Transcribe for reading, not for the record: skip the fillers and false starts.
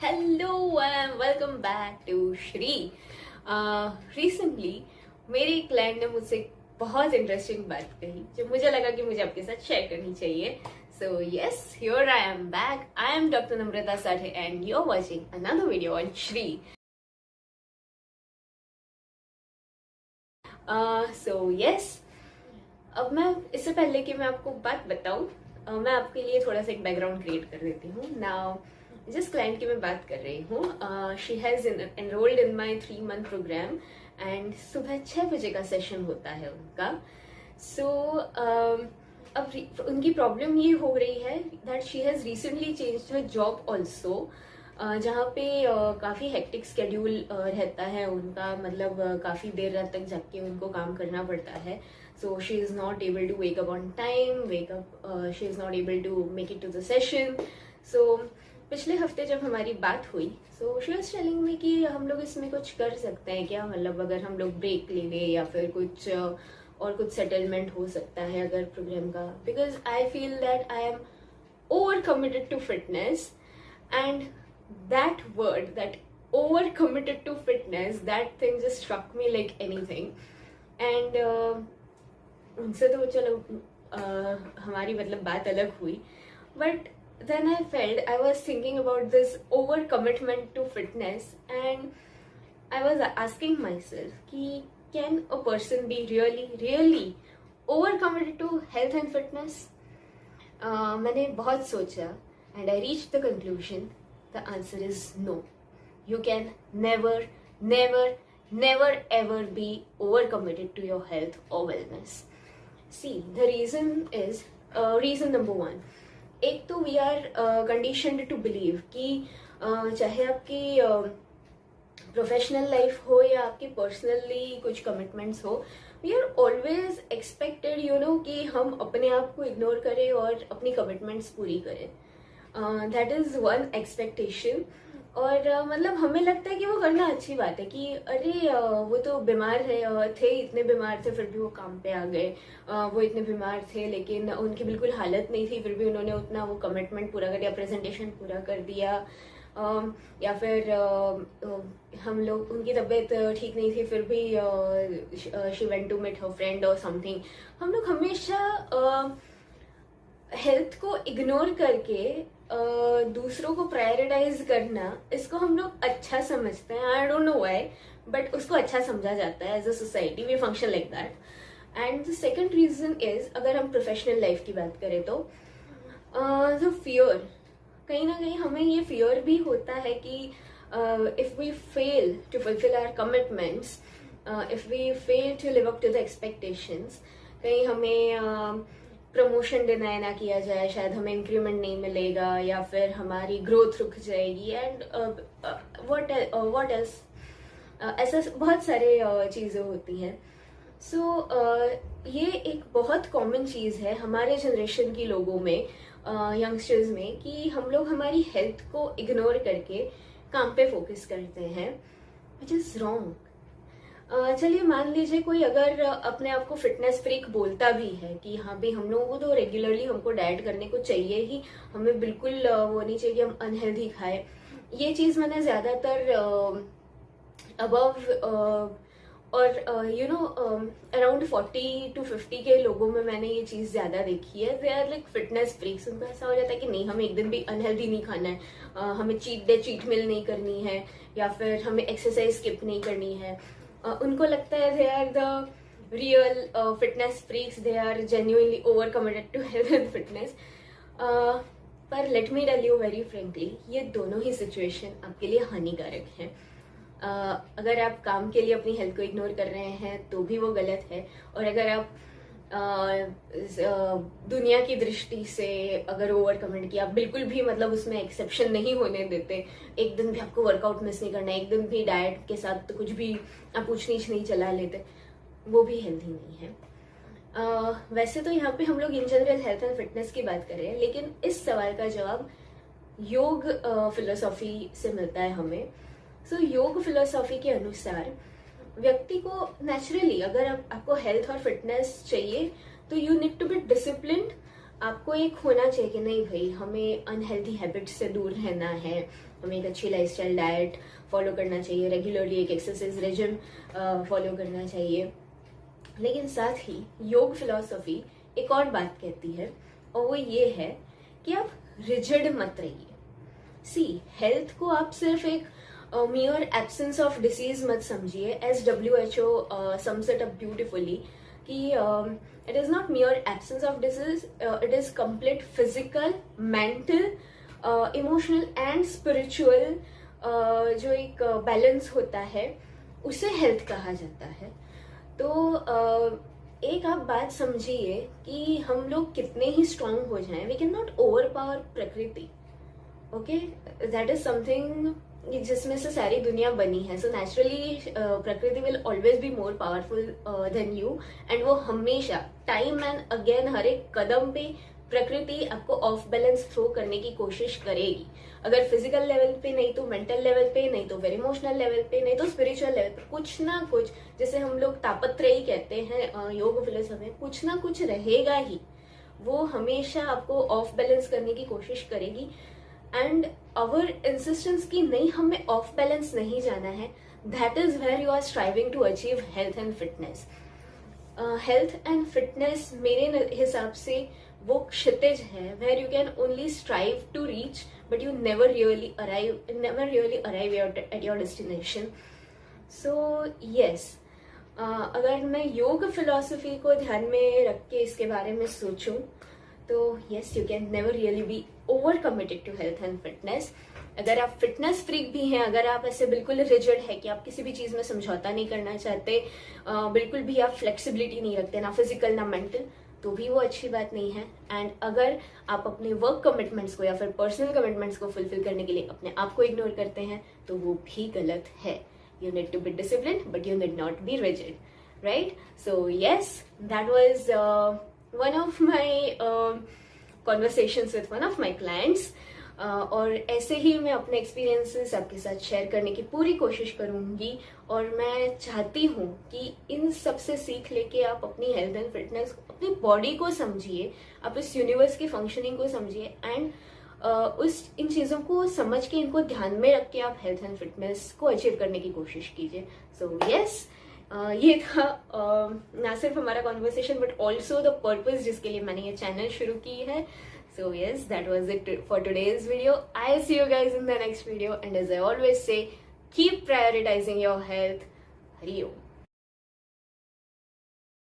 Hello and welcome back to Shri. Recently मेरी एक client ने मुझसे एक बहुत इंटरेस्टिंग बात कही जो मुझे लगा कि मुझे आपके साथ शेयर करनी चाहिए। So yes, here I am back. I am doctor Namrata Sathe and you are watching another video on Shri. So yes, अब मैं इससे पहले कि मैं आपको बात बताऊं, मैं आपके लिए थोड़ा सा एक बैकग्राउंड क्रिएट कर देती हूँ। नाउ जिस क्लाइंट की मैं बात कर रही हूँ, she has enrolled in my 3 month program and सुबह 6 बजे का सेशन होता है उनका। सो अब उनकी प्रॉब्लम ये हो रही है that she has recently changed her job also, जहाँ पे काफ़ी हेक्टिक स्केड्यूल रहता है उनका, मतलब काफ़ी देर रात तक जाग के उनको काम करना पड़ता है। So she is not able to wake up on time, she is not able to make it to the session. So पिछले हफ्ते जब हमारी बात हुई, so she was telling me कि हम लोग इसमें कुछ कर सकते हैं क्या, मतलब अगर हम लोग ब्रेक ले लें या फिर कुछ और कुछ सेटलमेंट हो सकता है अगर प्रोग्राम का, because I feel that I am over committed to fitness and that word, that over committed to fitness, that thing just struck me like anything. And उनसे तो चलो हमारी मतलब बात अलग हुई, but then I felt I was thinking about this over commitment to fitness and I was asking myself कि can a person be really over committed to health and fitness? मैंने बहुत सोचा and I reached the conclusion. The answer is no. You can never ever be overcommitted to your health or wellness. See, the reason is reason number one. एक तो we are conditioned to believe कि चाहे आपकी professional life हो या आपकी personally कुछ commitments हो, वी आर ऑलवेज एक्सपेक्टेड कि हम अपने आप को इग्नोर करें और अपनी कमिटमेंट्स पूरी करें। That is one expectation. और मतलब हमें लगता है कि वो करना अच्छी बात है कि अरे वो तो बीमार थे, इतने बीमार थे फिर भी वो काम पे आ गए, वो इतने बीमार थे लेकिन उनकी बिल्कुल हालत नहीं थी फिर भी उन्होंने उतना वो कमिटमेंट पूरा कर दिया, प्रेजेंटेशन पूरा कर दिया। या फिर हम लोग, उनकी तबीयत ठीक नहीं थी फिर भी she went to meet her friend और समथिंग। हम लोग हमेशा हेल्थ को इग्नोर करके दूसरों को प्रायोरिटाइज करना, इसको हम लोग अच्छा समझते हैं। I don't know why, but उसको अच्छा समझा जाता है। As a society we function like that. And the second reason is, अगर हम प्रोफेशनल लाइफ की बात करें तो द फियर, कहीं ना कहीं हमें ये फियर भी होता है कि if we fail to fulfil our commitments, if we fail to live up to the expectations, कहीं हमें प्रमोशन डिनाई ना किया जाए, शायद हमें इंक्रीमेंट नहीं मिलेगा या फिर हमारी ग्रोथ रुक जाएगी एंड व्हाट एल्स, ऐसा बहुत सारे चीज़ें होती हैं। सो ये एक बहुत कॉमन चीज़ है हमारे जनरेशन की लोगों में, यंगस्टर्स में, कि हम लोग हमारी हेल्थ को इग्नोर करके काम पे फोकस करते हैं, विच इज़ रॉन्ग। चलिए मान लीजिए कोई अगर अपने आप को फिटनेस फ्रीक बोलता भी है कि हाँ भाई हम लोगों को तो रेगुलरली हमको डाइट करने को चाहिए ही, हमें बिल्कुल वो नहीं चाहिए कि हम अनहेल्दी खाएं। ये चीज़ मैंने ज़्यादातर अबव और अराउंड 40 to 50 के लोगों में मैंने ये चीज़ ज़्यादा देखी है। They are like fitness freaks. उनको ऐसा हो जाता है कि नहीं, हमें एक दिन भी अनहेल्दी नहीं खाना है, हमें चीट मील नहीं करनी है या फिर हमें एक्सरसाइज स्किप नहीं करनी है। उनको लगता है they are the real fitness freaks, they are genuinely over committed to health and fitness. पर let me tell you very frankly, ये दोनों ही सिचुएशन आपके लिए हानिकारक हैं। अगर आप काम के लिए अपनी हेल्थ को इग्नोर कर रहे हैं तो भी वो गलत है, और अगर आप दुनिया की दृष्टि से अगर ओवर कमिट किया, आप बिल्कुल भी मतलब उसमें एक्सेप्शन नहीं होने देते, एक दिन भी आपको वर्कआउट मिस नहीं करना, एक दिन भी डाइट के साथ तो कुछ भी आप ऊंच नीच नहीं चला लेते, वो भी हेल्थी नहीं है। वैसे तो यहाँ पे हम लोग in general health and fitness की बात कर रहे हैं, लेकिन इस सवाल का जवाब योग फिलोसॉफी से मिलता है हमें। सो योग फिलोसॉफी के अनुसार व्यक्ति को नेचुरली, अगर आपको हेल्थ और फिटनेस चाहिए तो you need to be disciplined आपको एक होना चाहिए कि नहीं भाई, हमें अनहेल्दी हैबिट्स से दूर रहना है, हमें एक अच्छी लाइफस्टाइल डाइट फॉलो करना चाहिए, रेगुलरली एक एक्सरसाइज रेजिम फॉलो करना चाहिए। लेकिन साथ ही योग फिलॉसफी एक और बात कहती है, और वो ये है कि आप रिजिड मत रहिए। सी, हेल्थ को आप सिर्फ एक mere absence of disease मत समझिए, as WHO sums it up beautifully कि it is not mere absence of disease, it is complete physical, mental, emotional and spiritual जो एक बैलेंस होता है उसे हेल्थ कहा जाता है। तो एक आप बात समझिए कि हम लोग कितने ही स्ट्रांग हो जाएं, we can not overpower प्रकृति। ओके, दैट इज समथिंग जिसमें से सारी दुनिया बनी है। सो नेचुरली प्रकृति will always be more powerful than you, and वो हमेशा टाइम एंड अगेन हर एक कदम पे प्रकृति आपको ऑफ बैलेंस थ्रो करने की कोशिश करेगी। अगर फिजिकल लेवल पे नहीं तो मेंटल लेवल पे, नहीं तो फिर इमोशनल लेवल पे, नहीं तो स्पिरिचुअल लेवल पे, कुछ ना कुछ, जैसे हम लोग तापत्रयी कहते हैं योग फिलोसफी में, कुछ ना कुछ रहेगा ही। वो हमेशा आपको ऑफ बैलेंस करने की कोशिश करेगी। एंड अवर इंसिस्टेंस की नहीं, हमें ऑफ बैलेंस नहीं जाना है, that is where you are striving to achieve health and fitness. Health and fitness मेरे हिसाब से वो क्षितिज है where you can only strive to reach, but you never really arrive at your destination. So yes, अगर मैं योग philosophy को ध्यान में रख के इसके बारे में सोचूं तो yes, you can never really be over committed to health and fitness. अगर आप फिटनेस फ्रीक भी हैं, अगर आप ऐसे बिल्कुल रिजिड है कि आप किसी भी चीज में समझौता नहीं करना चाहते, बिल्कुल भी आप फ्लेक्सिबिलिटी नहीं रखते, ना फिजिकल ना मेंटल, तो भी वो अच्छी बात नहीं है। एंड अगर आप अपने वर्क कमिटमेंट्स को या फिर पर्सनल कमिटमेंट्स को फुलफिल करने के लिए अपने आप को इग्नोर करते हैं तो वो भी गलत है। You need to be disciplined but you need not be rigid, right? So yes, that was one of my conversations with one of my clients, और ऐसे ही मैं अपने एक्सपीरियंसेस आपके साथ शेयर करने की पूरी कोशिश करूंगी। और मैं चाहती हूँ कि इन सब से सीख लेके आप अपनी हेल्थ एंड फिटनेस, अपनी बॉडी को समझिए, आप इस यूनिवर्स की फंक्शनिंग को समझिए, एंड इन चीज़ों को समझ के, इनको ध्यान में रख के आप हेल्थ एंड फिटनेस को अचीव करने की कोशिश कीजिए। सो यस, ये था ना सिर्फ हमारा conversation but also the purpose जिसके लिए मैंने ये चैनल शुरू की है। So yes, that was it for today's video. I see you guys in the next video, and as I always say, keep prioritising your health. Hari Om.